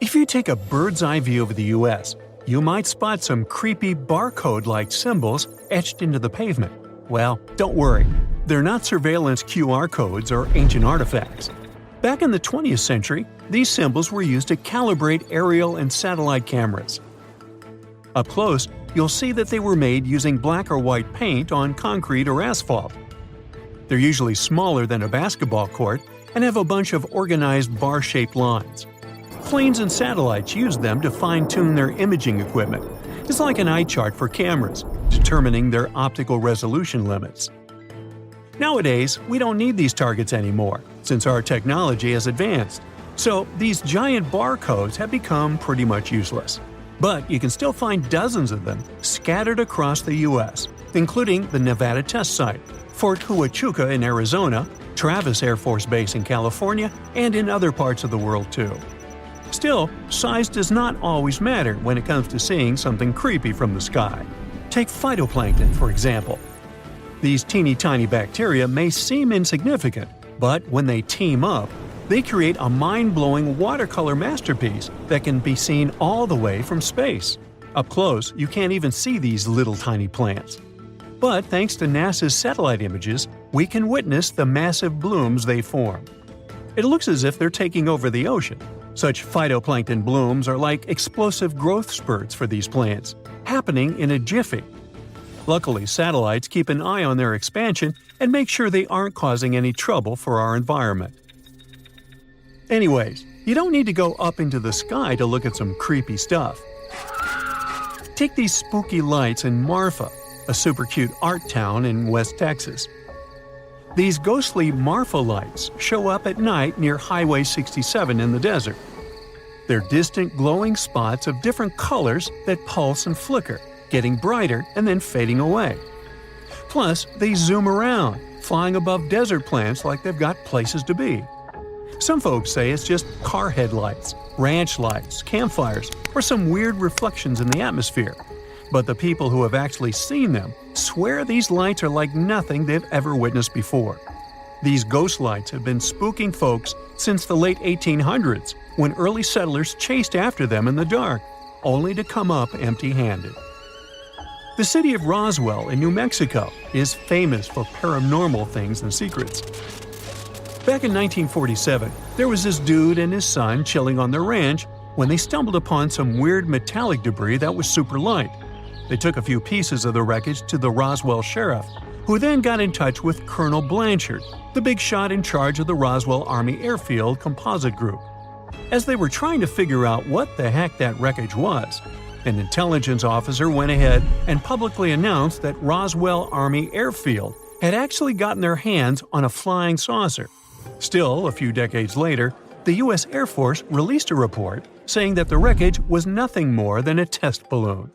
If you take a bird's-eye view of the U.S., you might spot some creepy barcode-like symbols etched into the pavement. Well, don't worry. They're not surveillance QR codes or ancient artifacts. Back in the 20th century, these symbols were used to calibrate aerial and satellite cameras. Up close, you'll see that they were made using black or white paint on concrete or asphalt. They're usually smaller than a basketball court and have a bunch of organized bar-shaped lines. Planes and satellites use them to fine-tune their imaging equipment. It's like an eye chart for cameras, determining their optical resolution limits. Nowadays, we don't need these targets anymore, since our technology has advanced. So these giant barcodes have become pretty much useless. But you can still find dozens of them scattered across the U.S., including the Nevada test site, Fort Huachuca in Arizona, Travis Air Force Base in California, and in other parts of the world too. Still, size does not always matter when it comes to seeing something creepy from the sky. Take phytoplankton, for example. These teeny-tiny bacteria may seem insignificant, but when they team up, they create a mind-blowing watercolor masterpiece that can be seen all the way from space. Up close, you can't even see these little tiny plants. But thanks to NASA's satellite images, we can witness the massive blooms they form. It looks as if they're taking over the ocean. Such phytoplankton blooms are like explosive growth spurts for these plants, happening in a jiffy. Luckily, satellites keep an eye on their expansion and make sure they aren't causing any trouble for our environment. Anyways, you don't need to go up into the sky to look at some creepy stuff. Take these spooky lights in Marfa, a super cute art town in West Texas. These ghostly Marfa lights show up at night near Highway 67 in the desert. They're distant glowing spots of different colors that pulse and flicker, getting brighter and then fading away. Plus, they zoom around, flying above desert plants like they've got places to be. Some folks say it's just car headlights, ranch lights, campfires, or some weird reflections in the atmosphere. But the people who have actually seen them swear these lights are like nothing they've ever witnessed before. These ghost lights have been spooking folks since the late 1800s, when early settlers chased after them in the dark, only to come up empty-handed. The city of Roswell in New Mexico is famous for paranormal things and secrets. Back in 1947, there was this dude and his son chilling on their ranch when they stumbled upon some weird metallic debris that was super light. They took a few pieces of the wreckage to the Roswell sheriff, who then got in touch with Colonel Blanchard, the big shot in charge of the Roswell Army Airfield Composite Group. As they were trying to figure out what the heck that wreckage was, an intelligence officer went ahead and publicly announced that Roswell Army Airfield had actually gotten their hands on a flying saucer. Still, a few decades later, the U.S. Air Force released a report saying that the wreckage was nothing more than a test balloon.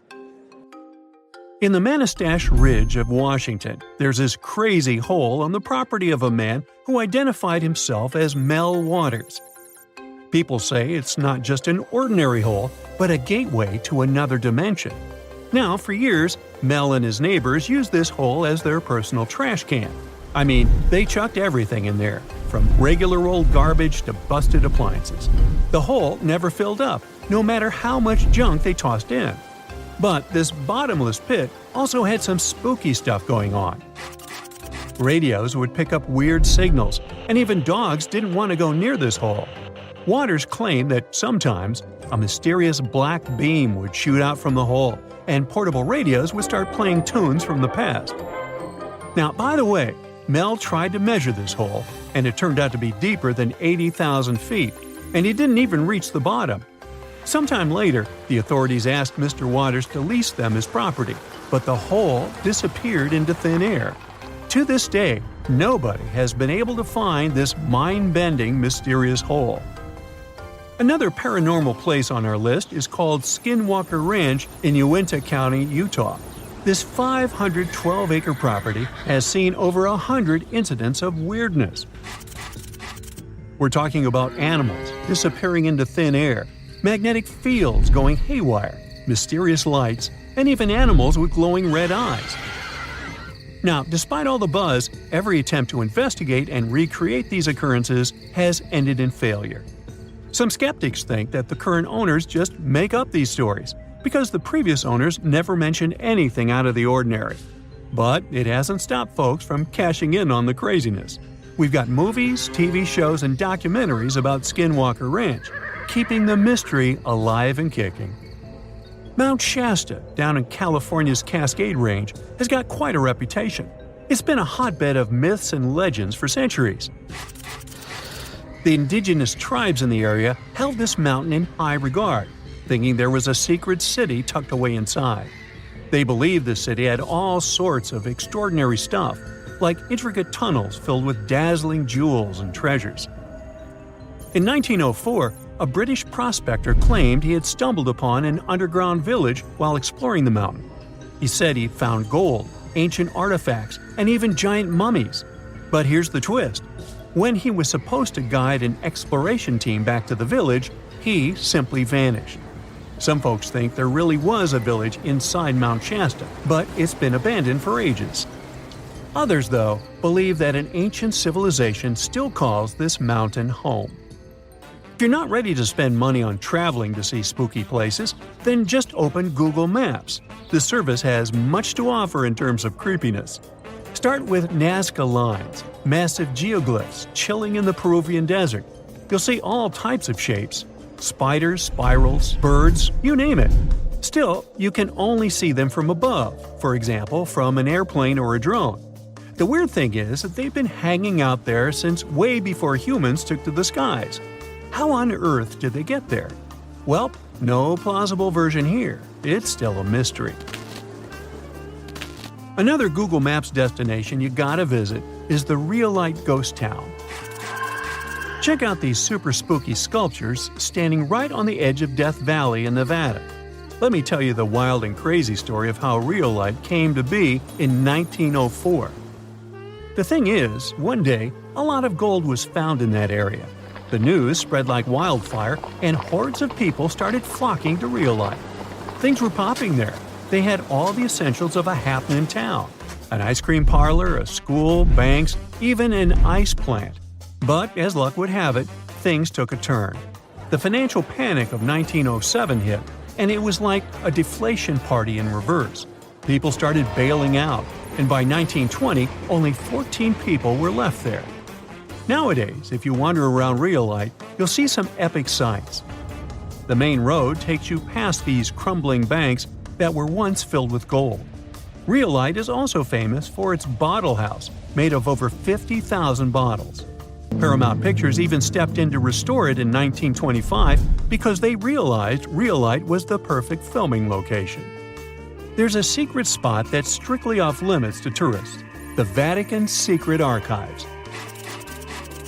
In the Manistash Ridge of Washington, there's this crazy hole on the property of a man who identified himself as Mel Waters. People say it's not just an ordinary hole, but a gateway to another dimension. Now, for years, Mel and his neighbors used this hole as their personal trash can. I mean, they chucked everything in there, from regular old garbage to busted appliances. The hole never filled up, no matter how much junk they tossed in. But this bottomless pit also had some spooky stuff going on. Radios would pick up weird signals, and even dogs didn't want to go near this hole. Waters claimed that sometimes a mysterious black beam would shoot out from the hole, and portable radios would start playing tunes from the past. Now, by the way, Mel tried to measure this hole, and it turned out to be deeper than 80,000 feet, and he didn't even reach the bottom. Sometime later, the authorities asked Mr. Waters to lease them his property, but the hole disappeared into thin air. To this day, nobody has been able to find this mind-bending, mysterious hole. Another paranormal place on our list is called Skinwalker Ranch in Uinta County, Utah. This 512-acre property has seen over 100 incidents of weirdness. We're talking about animals disappearing into thin air, magnetic fields going haywire, mysterious lights, and even animals with glowing red eyes. Now, despite all the buzz, every attempt to investigate and recreate these occurrences has ended in failure. Some skeptics think that the current owners just make up these stories, because the previous owners never mentioned anything out of the ordinary. But it hasn't stopped folks from cashing in on the craziness. We've got movies, TV shows, and documentaries about Skinwalker Ranch, keeping the mystery alive and kicking. Mount Shasta, down in California's Cascade Range, has got quite a reputation. It's been a hotbed of myths and legends for centuries. The indigenous tribes in the area held this mountain in high regard, thinking there was a secret city tucked away inside. They believed the city had all sorts of extraordinary stuff, like intricate tunnels filled with dazzling jewels and treasures. In 1904, a British prospector claimed he had stumbled upon an underground village while exploring the mountain. He said he found gold, ancient artifacts, and even giant mummies. But here's the twist. When he was supposed to guide an exploration team back to the village, he simply vanished. Some folks think there really was a village inside Mount Shasta, but it's been abandoned for ages. Others, though, believe that an ancient civilization still calls this mountain home. If you're not ready to spend money on traveling to see spooky places, then just open Google Maps. The service has much to offer in terms of creepiness. Start with Nazca lines, massive geoglyphs chilling in the Peruvian desert. You'll see all types of shapes: spiders, spirals, birds, you name it. Still, you can only see them from above, for example, from an airplane or a drone. The weird thing is that they've been hanging out there since way before humans took to the skies. How on earth did they get there? Well, no plausible version here. It's still a mystery. Another Google Maps destination you gotta visit is the Rhyolite Ghost Town. Check out these super spooky sculptures standing right on the edge of Death Valley in Nevada. Let me tell you the wild and crazy story of how Rhyolite came to be in 1904. The thing is, one day, a lot of gold was found in that area. The news spread like wildfire, and hordes of people started flocking to Rhyolite. Things were popping there. They had all the essentials of a happening town: an ice cream parlor, a school, banks, even an ice plant. But as luck would have it, things took a turn. The financial panic of 1907 hit, and it was like a deflation party in reverse. People started bailing out, and by 1920, only 14 people were left there. Nowadays, if you wander around Rhyolite, you'll see some epic sights. The main road takes you past these crumbling banks that were once filled with gold. Rhyolite is also famous for its bottle house, made of over 50,000 bottles. Paramount Pictures even stepped in to restore it in 1925 because they realized Rhyolite was the perfect filming location. There's a secret spot that's strictly off-limits to tourists: the Vatican's secret archives.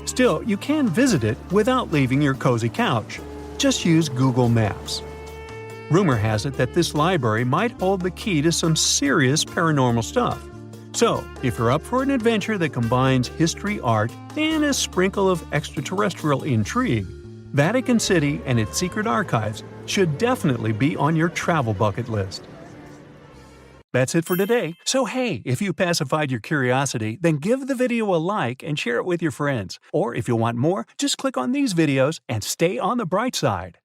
Still, you can visit it without leaving your cozy couch. Just use Google Maps. Rumor has it that this library might hold the key to some serious paranormal stuff. So, if you're up for an adventure that combines history, art, and a sprinkle of extraterrestrial intrigue, Vatican City and its secret archives should definitely be on your travel bucket list. That's it for today. So hey, if you pacified your curiosity, then give the video a like and share it with your friends. Or if you want more, just click on these videos and stay on the bright side.